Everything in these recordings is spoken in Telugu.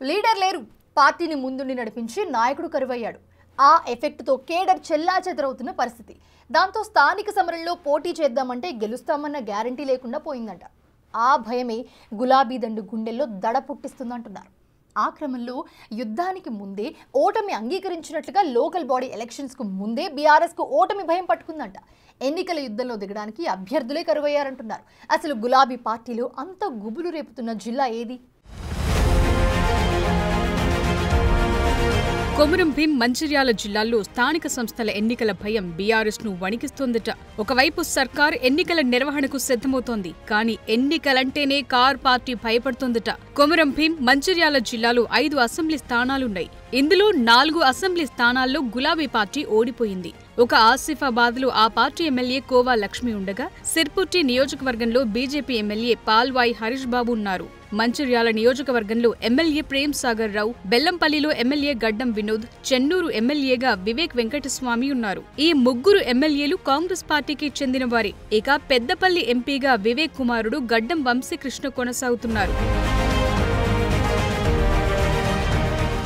లీడర్ లేరు, పార్టీని ముందుండి నడిపించి నాయకుడు కరువయ్యాడు. ఆ ఎఫెక్ట్తో కేడర్ చెల్లాచెదరవుతున్న పరిస్థితి. దాంతో స్థానిక సమరంలో పోటీ చేద్దామంటే గెలుస్తామన్న గ్యారంటీ లేకుండా పోయిందంట. ఆ భయమే గులాబీ దండు గుండెల్లో దడ పుట్టిస్తుందంటున్నారు. ఆ క్రమంలో యుద్ధానికి ముందే ఓటమి అంగీకరించినట్లుగా లోకల్ బాడీ ఎలక్షన్స్కు ముందే బీఆర్ఎస్కు ఓటమి భయం పట్టుకుందంట. ఎన్నికల యుద్ధంలో దిగడానికి అభ్యర్థులే కరువయ్యారంటున్నారు. అసలు గులాబీ పార్టీలో అంత గుబులు రేపుతున్న జిల్లా ఏది? కొమురం భీం, మంచిర్యాల జిల్లాల్లో స్థానిక సంస్థల ఎన్నికల భయం బీఆర్ఎస్ ను వణికిస్తోందట. ఒకవైపు సర్కార్ ఎన్నికల నిర్వహణకు సిద్ధమవుతోంది, కానీ ఎన్నికలంటేనే కార్ పార్టీ భయపడుతోందట. కొమురం భీం, మంచిర్యాల జిల్లాలో 5 అసెంబ్లీ స్థానాలున్నాయి. ఇందులో 4 అసెంబ్లీ స్థానాల్లో గులాబీ పార్టీ ఓడిపోయింది. ఒక ఆసిఫాబాద్లో ఆ పార్టీ ఎమ్మెల్యే కోవా లక్ష్మి ఉండగా, సిర్పుర్టి నియోజకవర్గంలో బీజేపీ ఎమ్మెల్యే పాల్వాయి హరీష్ బాబు ఉన్నారు. మంచిర్యాల నియోజకవర్గంలో ఎమ్మెల్యే ప్రేమ్ సాగర్ రావు, బెల్లంపల్లిలో ఎమ్మెల్యే గడ్డం వినోద్, చెన్నూరు ఎమ్మెల్యేగా వివేక్ వెంకటస్వామి ఉన్నారు. ఈ ముగ్గురు ఎమ్మెల్యేలు కాంగ్రెస్ పార్టీకి చెందిన వారే. ఇక పెద్దపల్లి ఎంపీగా వివేక్ కుమారుడు గడ్డం వంశీకృష్ణ కొనసాగుతున్నారు.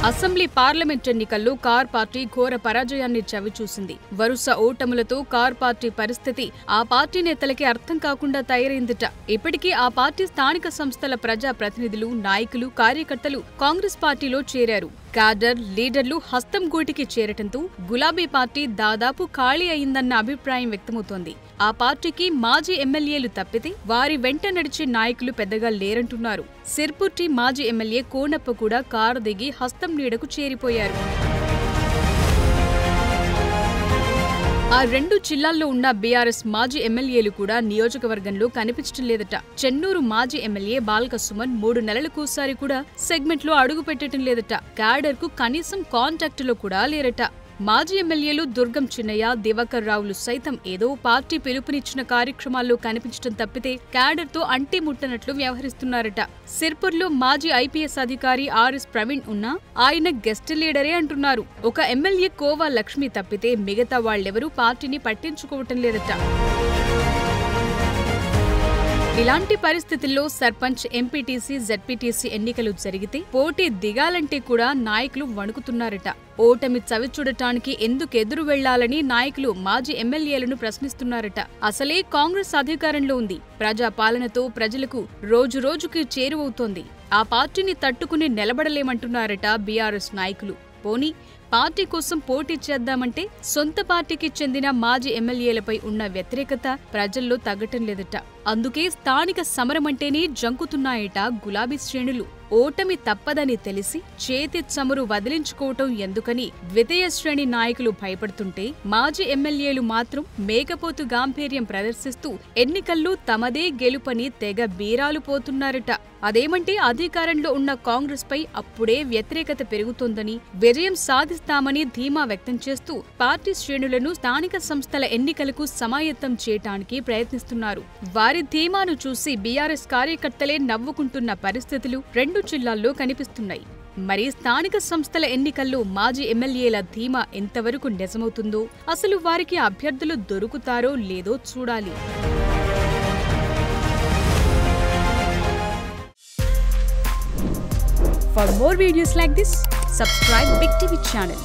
అసెంబ్లీ, పార్లమెంట్ ఎన్నికల్లో కార్ పార్టీ ఘోర పరాజయాన్ని చవిచూసింది. వరుస ఓటములతో కార్ పార్టీ పరిస్థితి ఆ పార్టీ నేతలకి అర్థం కాకుండా తయారైందట. ఇప్పటికీ ఆ పార్టీ స్థానిక సంస్థల ప్రజా ప్రతినిధులు, నాయకులు, కార్యకర్తలు కాంగ్రెస్ పార్టీలో చేరారు. క్యాడర్, లీడర్లు హస్తం గూటికి చేరటంతో గులాబీ పార్టీ దాదాపు ఖాళీ అయిందన్న అభిప్రాయం వ్యక్తమవుతోంది. ఆ పార్టీకి మాజీ ఎమ్మెల్యేలు తప్పితే వారి వెంట నడిచే నాయకులు పెద్దగా లేరంటున్నారు. సిర్పుర్టి మాజీ ఎమ్మెల్యే కోనప్ప కూడా కారు దిగి హస్తం నీడకు చేరిపోయారు. ఆ 2 జిల్లాల్లో ఉన్న బీఆర్ఎస్ మాజీ ఎమ్మెల్యేలు కూడా నియోజకవర్గంలో కనిపించడం లేదట. చెన్నూరు మాజీ ఎమ్మెల్యే బాల్క సుమన్ 3 నెలలకోసారి కూడా సెగ్మెంట్లో అడుగు పెట్టడం లేదట. క్యాడర్ కు కనీసం కాంటాక్టులో కూడా లేరట. మాజీ ఎమ్మెల్యేలు దుర్గం చిన్నయ్య, దివాకర్ రావులు సైతం ఏదో పార్టీ పిలుపునిచ్చిన కార్యక్రమాల్లో కనిపించడం తప్పితే క్యాడర్తో అంటి ముట్టనట్లు వ్యవహరిస్తున్నారట. సిర్పూర్లో మాజీ ఐపీఎస్ అధికారి ఆర్ఎస్ ప్రవీణ్ ఉన్నా ఆయన గెస్ట్ లీడరే అంటున్నారు. ఒక ఎమ్మెల్యే కోవా లక్ష్మి తప్పితే మిగతా వాళ్లెవరూ పార్టీని పట్టించుకోవటం లేదట. ఇలాంటి పరిస్థితుల్లో సర్పంచ్, ఎంపీటీసీ, జెడ్పీటీసీ ఎన్నికలు జరిగితే పోటీ దిగాలంటే కూడా నాయకులు వణుకుతున్నారట. ఓటమి చవిచూడటానికి ఎందుకెదురు వెళ్లాలని నాయకులు మాజీ ఎమ్మెల్యేలను ప్రశ్నిస్తున్నారట. అసలే కాంగ్రెస్ అధికారంలో ఉంది. ప్రజాపాలనతో ప్రజలకు రోజురోజుకి చేరువవుతోంది. ఆ పార్టీని తట్టుకుని నిలబడలేమంటున్నారట బీఆర్ఎస్ నాయకులు. పోనీ పార్టీ కోసం పోటీ చేద్దామంటే సొంత పార్టీకి చెందిన మాజీ ఎమ్మెల్యేలపై ఉన్న వ్యతిరేకత ప్రజల్లో తగ్గటం లేదట. అందుకే స్థానిక సమరమంటేనే జంకుతున్నాయట గులాబీ శ్రేణులు. ఓటమి తప్పదని తెలిసి చేతి చమురు వదిలించుకోవటం ఎందుకని ద్వితీయ శ్రేణి నాయకులు భయపడుతుంటే, మాజీ ఎమ్మెల్యేలు మాత్రం మేకపోతు గాంభీర్యం ప్రదర్శిస్తూ ఎన్నికల్లో తమదే గెలుపని తెగ బీరాలు పోతున్నారట. అదేమంటే అధికారంలో ఉన్న కాంగ్రెస్ పై అప్పుడే వ్యతిరేకత పెరుగుతోందని, విజయం సాధిస్తామని ధీమా వ్యక్తం చేస్తూ పార్టీ శ్రేణులను స్థానిక సంస్థల ఎన్నికలకు సమాయత్తం చేయటానికి ప్రయత్నిస్తున్నారు. వారి ధీమాను చూసి బీఆర్ఎస్ కార్యకర్తలే నవ్వుకుంటున్న పరిస్థితులు 2 జిల్లాల్లో కనిపిస్తున్నాయి. మరి స్థానిక సంస్థల ఎన్నికల్లో మాజీ ఎమ్మెల్యేల ధీమా ఎంతవరకు నిజమవుతుందో, అసలు వారికి అభ్యర్థులు దొరుకుతారో లేదో చూడాలి. For more videos like this, subscribe Big TV channel.